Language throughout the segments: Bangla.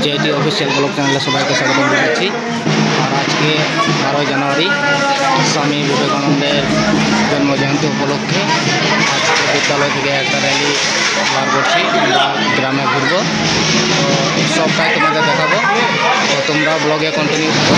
জেআইটি অফিসিয়াল ব্লগ চ্যানেলে সবাইকে স্বাগত জানাচ্ছি। আর আজকে 12 জানুয়ারি স্বামী বিবেকানন্দের জন্মজয়ন্তী উপলক্ষে আজকে বিদ্যালয় থেকে একটা র্যালি বার করছি। আমরা গ্রামে ঘুরবো, তো সবটাই তোমাদের দেখাবো, তো তোমরা ব্লগে কন্টিনিউ থাকো।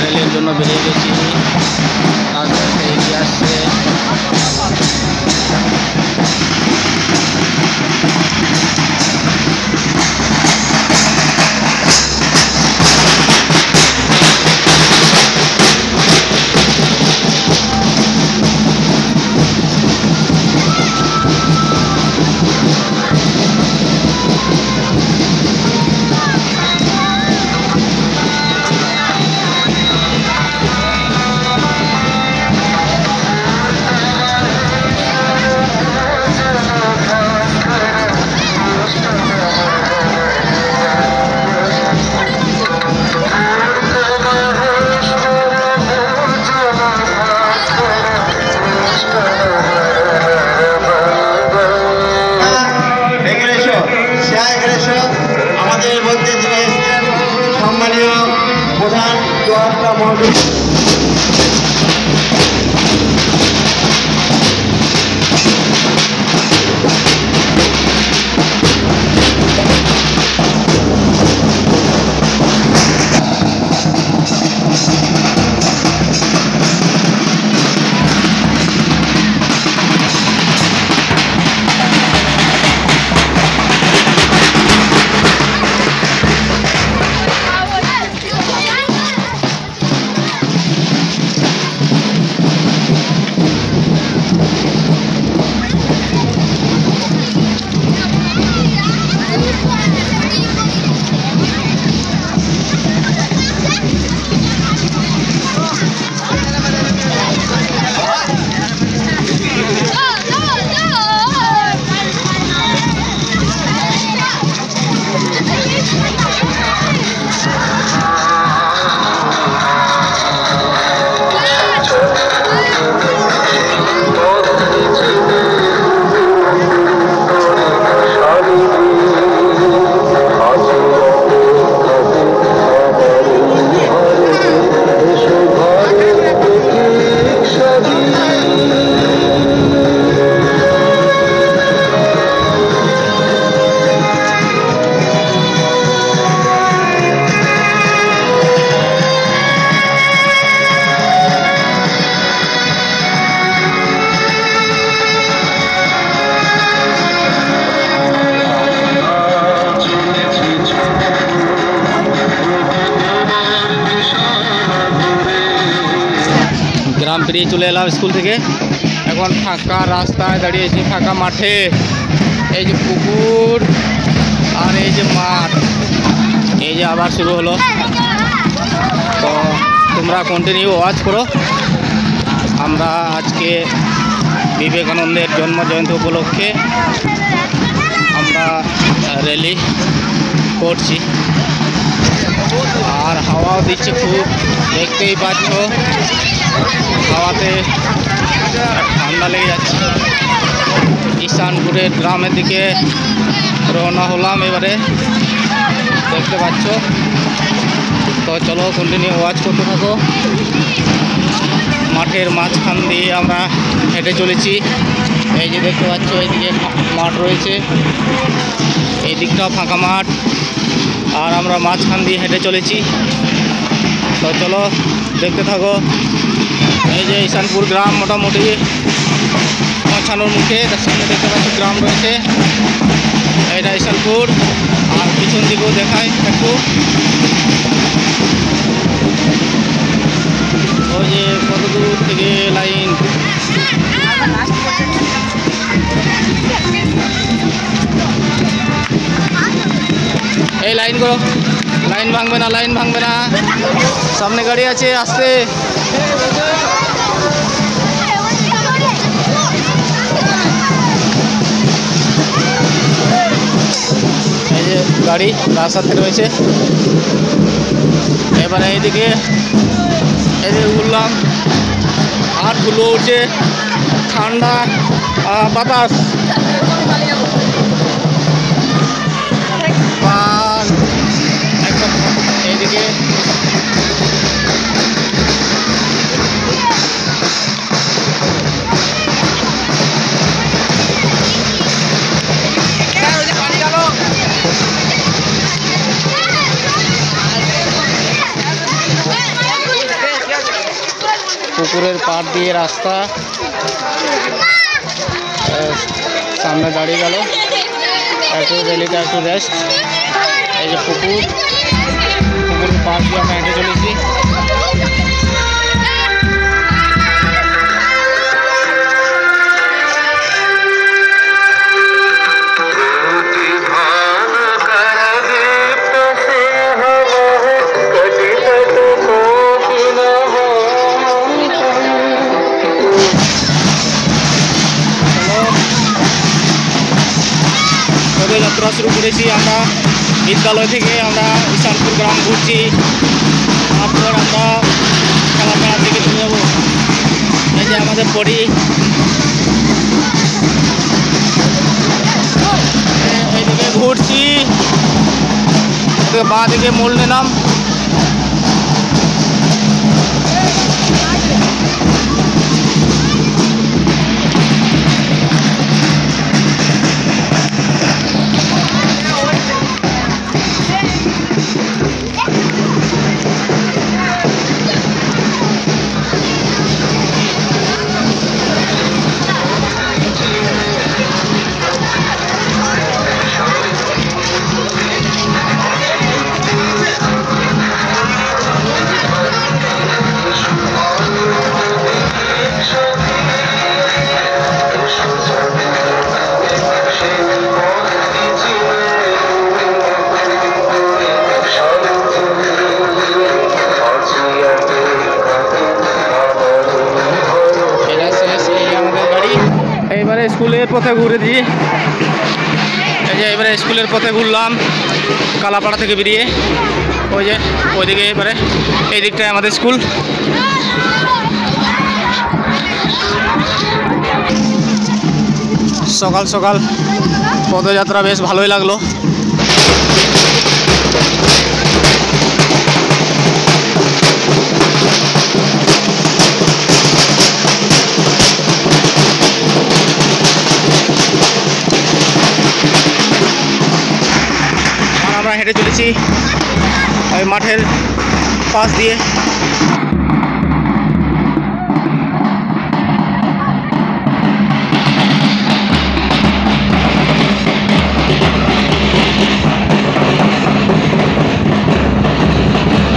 রেলের জন্য বেরিয়ে গেছি, রাস্তা এগিয়ে আসছে। আমাদের মধ্যে যিনি এসেছেন সম্মানীয় প্রধান জোয়ারটা মহোদয়। বেরিয়ে চলে এলাম স্কুল থেকে। এখন ফাঁকা রাস্তায় দাঁড়িয়েছি, ফাঁকা মাঠে। এই যে পুকুর আর এই যে মাঠ, এই যে আবার শুরু হলো। তো তোমরা কন্টিনিউ ওয়াচ করো। আমরা আজকে বিবেকানন্দের জন্ম জয়ন্তী উপলক্ষে আমরা র্যালি করছি, আর হাওয়াও দিচ্ছে খুব, দেখতেই পাচ্ছ। হাওয়াতে ঠান্ডা লেগে যাচ্ছে। ঈশানপুরের গ্রামের দিকে রওনা হলাম এবারে, দেখতে পাচ্ছ। তো চলো কন্টিনিউ ওয়াচ করতে থাকো। মাঠের মাঝখান দিয়ে আমরা হেঁটে চলেছি। এই যে দেখতে পাচ্ছ, এইদিকে মাঠ রয়েছে, এই দিকটাও ফাঁকা মাঠ, আর আমরা মাঝখান দিয়ে হেঁটে চলেছি। তো চলো দেখতে থাকো। এই যে ঈশানপুর গ্রাম মোটামুটি পৌঁছানোর মুখে, তার সামনে দেখতে পাচ্ছি গ্রাম রয়েছে। এটা ঈশানপুর, আর পিছন দিকেও দেখায় একটু। ওই যে কত দূর থেকে লাইন, এই লাইন করো, লাইন ভাঙবে না, লাইন ভাঙবে না। সামনে গাড়ি আছে, আসতে। এই যে গাড়ি রাস্তাতে রয়েছে। এবারে এইদিকে উঠলাম, আর ধুলো উঠছে, ঠান্ডা বাতাস। একদম এইদিকে পুকুরের পাড় দিয়ে রাস্তা, সামনে দাঁড়িয়ে গেল, একটু রেলিটা একটু রেস্ট। এই যে পুকুরের পাড় দিয়ে আমরা হেঁটে চলেছি। যাত্রা শুরু করেছি আমরা বিদ্যালয় থেকে। আমরা ঈশানপুর গ্রাম ঘুরছি, তারপর আমরা কালাপাড়ার দিকে চলে যাবো। এই যে আমাদের পড়ি, এইদিকে ঘুরছি, বাঁ দিকে মোড় নিলাম। স্কুলের পথে ঘুরেছি। এই যে এবারে স্কুলের পথে ঘুরলাম কালাপাড়া থেকে বেরিয়ে। ওই যে ওইদিকে এবারে এই দিকটায় আমাদের স্কুল। সকাল সকাল পদযাত্রা বেশ ভালোই লাগলো। আমরা হেঁটে চলেছি ওই মাঠের পাশ দিয়ে।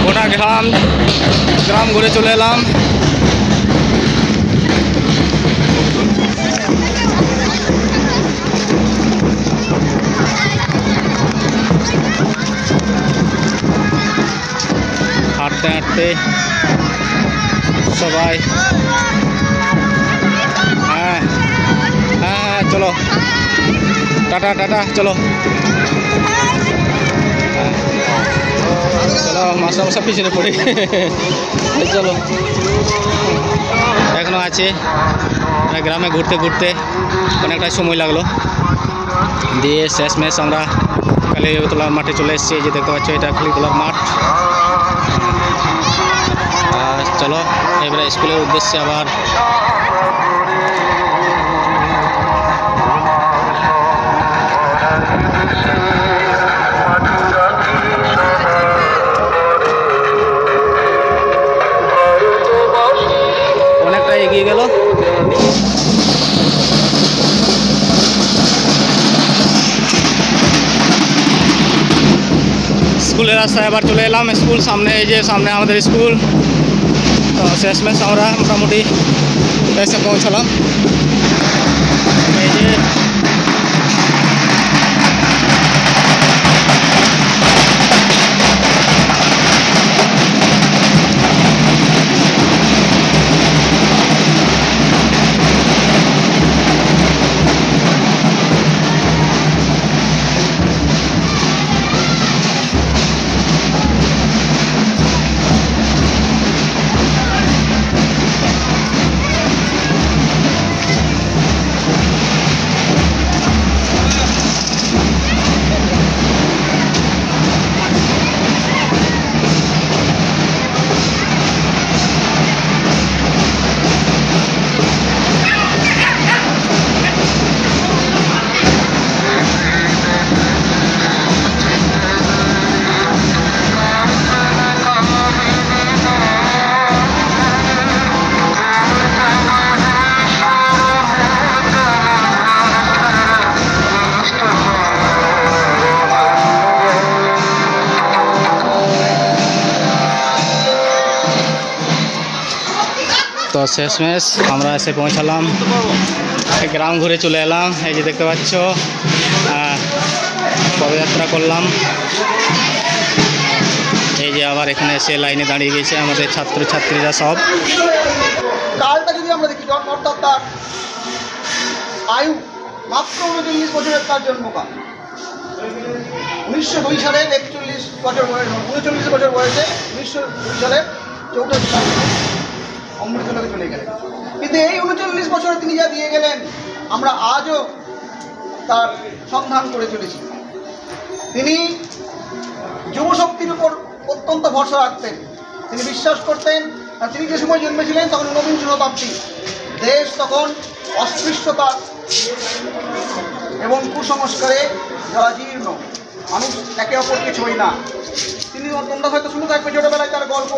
গোটা গ্রাম ঘুরে চলে এলাম। হাঁটতে হাঁটতে সবাই। হ্যাঁ হ্যাঁ হ্যাঁ, চলো টাটা টাটা, চলো চলো, মাসা মাসা পিছনে পড়ে চলো। এখনো আছে, গ্রামে ঘুরতে ঘুরতে অনেকটা সময় লাগলো, দিয়ে শেষমেশ আমরা কালীতলার মাঠে চলে এসেছি। এই যে দেখতে পাচ্ছ, এটা কালীতলার মাঠ। চলো এবারে স্কুলের উদ্দেশ্যে আবার। অনেকটা এগিয়ে গেল। স্কুলের রাস্তায় আবার চলে এলাম। স্কুল সামনে, এই যে সামনে আমাদের স্কুল। তো শেষমেশ আমরা মোটামুটি এসে পৌঁছালাম। এই যে তো শেষমেশ আমরা এসে পৌঁছালাম, গ্রাম ঘুরে চলে এলাম। এই যে দেখতে পাচ্ছ, পদযাত্রা করলাম। এই যে আবার এখানে এসে লাইনে দাঁড়িয়ে গেছে আমাদের ছাত্রছাত্রীরা সব। কালটা যদি আমরা দেখি, অর্থাৎ তার আয়ু মাত্র 39 বছরের, তার জন্মকাল 1902 সালের 39 বছর বয়সে 1902 সালের 4 সালে অমৃতলোকে চলে গেলেন। কিন্তু এই 39 বছরে তিনি যা দিয়ে গেলেন, আমরা আজও তার সন্ধান করে চলেছি। তিনি যুবশক্তির উপর অত্যন্ত ভরসা রাখতেন। তিনি বিশ্বাস করতেন, আর তিনি যে সময় জন্মেছিলেন তখন 19 শতাব্দী, দেশ তখন অস্পৃশ্যতা এবং কুসংস্কারে জরাজীর্ণ, মানুষ একে অপরকে ছোঁয় না। তিনি, তোমরা হয়তো শুনে থাকবে ছোটবেলায় তার গল্প,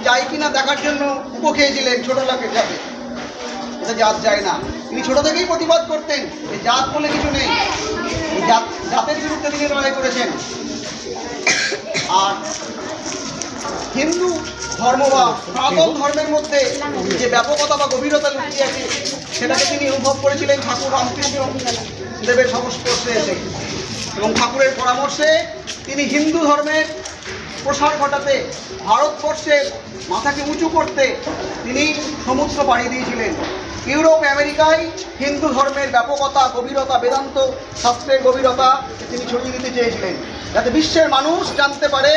যাই কিনা দেখার জন্য উপ খেয়েছিলেন ছোটবেলাকে যাবে, এটা জাত যায় না। তিনি ছোট থেকেই প্রতিবাদ করতেন যে জাত বলে কিছু নেই, জাতের বিরুদ্ধে তিনি লড়াই করেছেন। আর হিন্দু ধর্ম বা সনাতন ধর্মের মধ্যে যে ব্যাপকতা বা গভীরতা লুকিয়ে আছে, সেটাকে তিনি অনুভব করেছিলেন ঠাকুর রামকৃষ্ণ দেবের সংস্পর্শে এসে, এবং ঠাকুরের পরামর্শে তিনি হিন্দু ধর্মের প্রসার ঘটাতে, ভারতবর্ষের মাথাকে উঁচু করতে তিনি সমুদ্র পাড়ি দিয়েছিলেন। ইউরোপ আমেরিকায় হিন্দু ধর্মের ব্যাপকতা, গভীরতা, বেদান্ত শাস্ত্রের গভীরতা তিনি ছড়িয়ে দিতে চেয়েছিলেন, যাতে বিশ্বের মানুষ জানতে পারে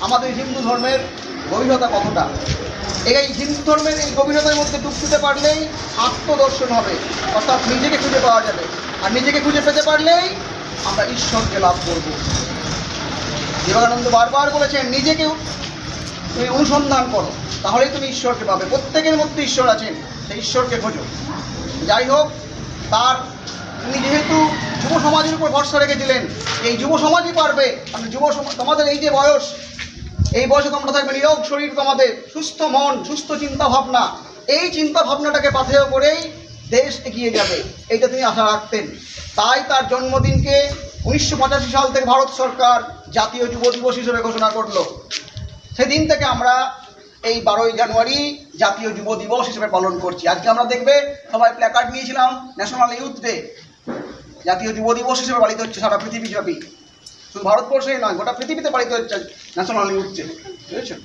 আমাদের হিন্দু ধর্মের গভীরতা কতটা। এই হিন্দু ধর্মের এই গভীরতার মধ্যে ডুব দিতে পারলেই আত্মদর্শন হবে, অর্থাৎ নিজেকে খুঁজে পাওয়া যাবে। আর নিজেকে খুঁজে পেতে পারলেই আমরা ঈশ্বরকে লাভ করব। বিবেকানন্দ বারবার বলেছেন, নিজেকে তুমি অনুসন্ধান করো, তাহলেই তুমি ঈশ্বরকে পাবে। প্রত্যেকের মধ্যে ঈশ্বর আছেন, সেই ঈশ্বরকে খোঁজো। যাই হোক, তিনি যেহেতু যুব সমাজের উপর ভরসা রেখেছিলেন, এই যুব সমাজই পারবে। মানে তোমাদের এই যে বয়স, এই বয়সে তোমরা থাকবে নিরোগ শরীর, তোমাদের সুস্থ মন, সুস্থ চিন্তা ভাবনা, এই চিন্তা ভাবনাটাকে পাথেয় করেই দেশ এগিয়ে যাবে, এইটা তিনি আশা রাখতেন। তাই তার জন্মদিনকে 1985 সাল থেকে ভারত সরকার জাতীয় যুব দিবস হিসেবে ঘোষণা করলো। সেদিন থেকে আমরা এই 12ই জানুয়ারি জাতীয় যুব দিবস হিসেবে পালন করছি। আজকে আমরা দেখবে সবাই প্ল্যাকার্ড নিয়েছিলাম, ন্যাশনাল ইউথ ডে, জাতীয় যুব দিবস হিসেবে পালিত হচ্ছে সারা পৃথিবীব্যাপী। শুধু ভারতবর্ষেই নয়, গোটা পৃথিবীতে পালিত হচ্ছে ন্যাশনালি উঠছে, বুঝেছো?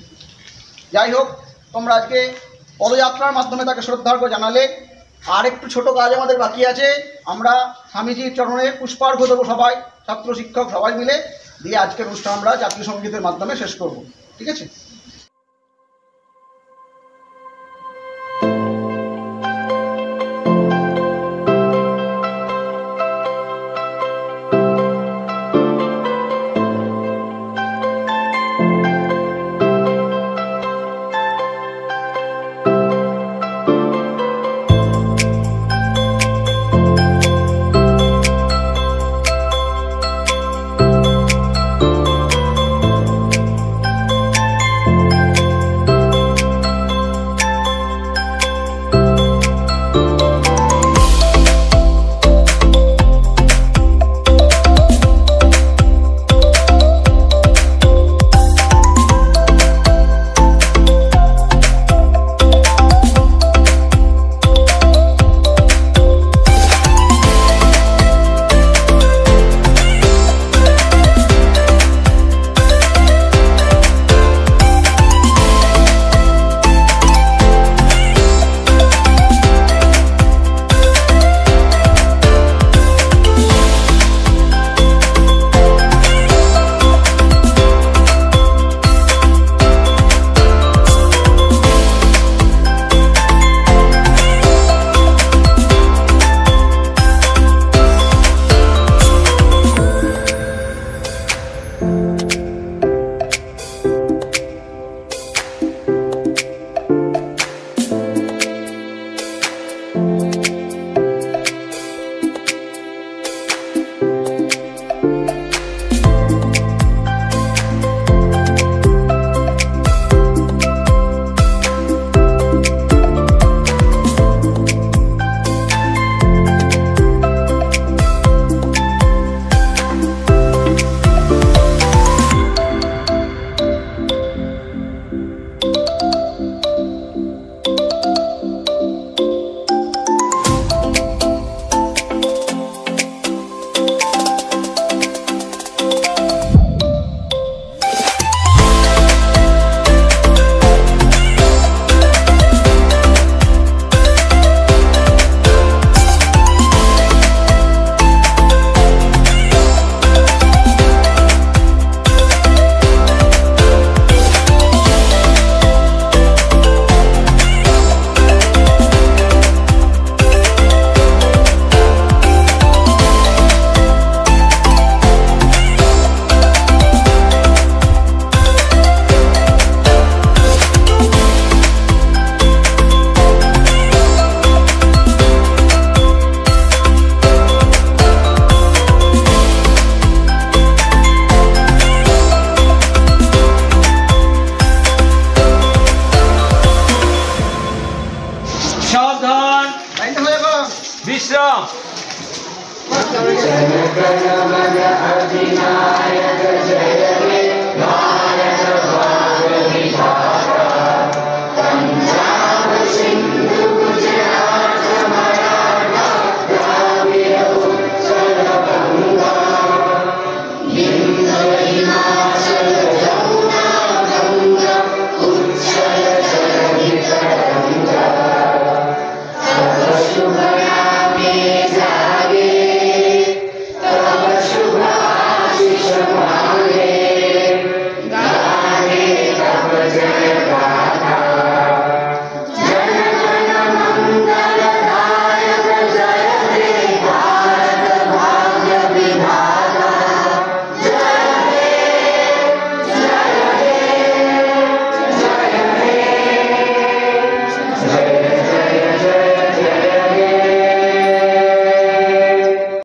যাই হোক, তোমরা আজকে পদযাত্রার মাধ্যমে তাকে শ্রদ্ধার্ঘ্য জানালে। আর একটু ছোট কাজ আমাদের বাকি আছে। আমরা স্বামীজির চরণে পুষ্পার্ঘ্য দেবো সবাই, ছাত্র শিক্ষক সবাই মিলে, দিয়ে আজকের অনুষ্ঠান আমরা জাতীয় সঙ্গীতের মাধ্যমে শেষ করব। ঠিক আছে?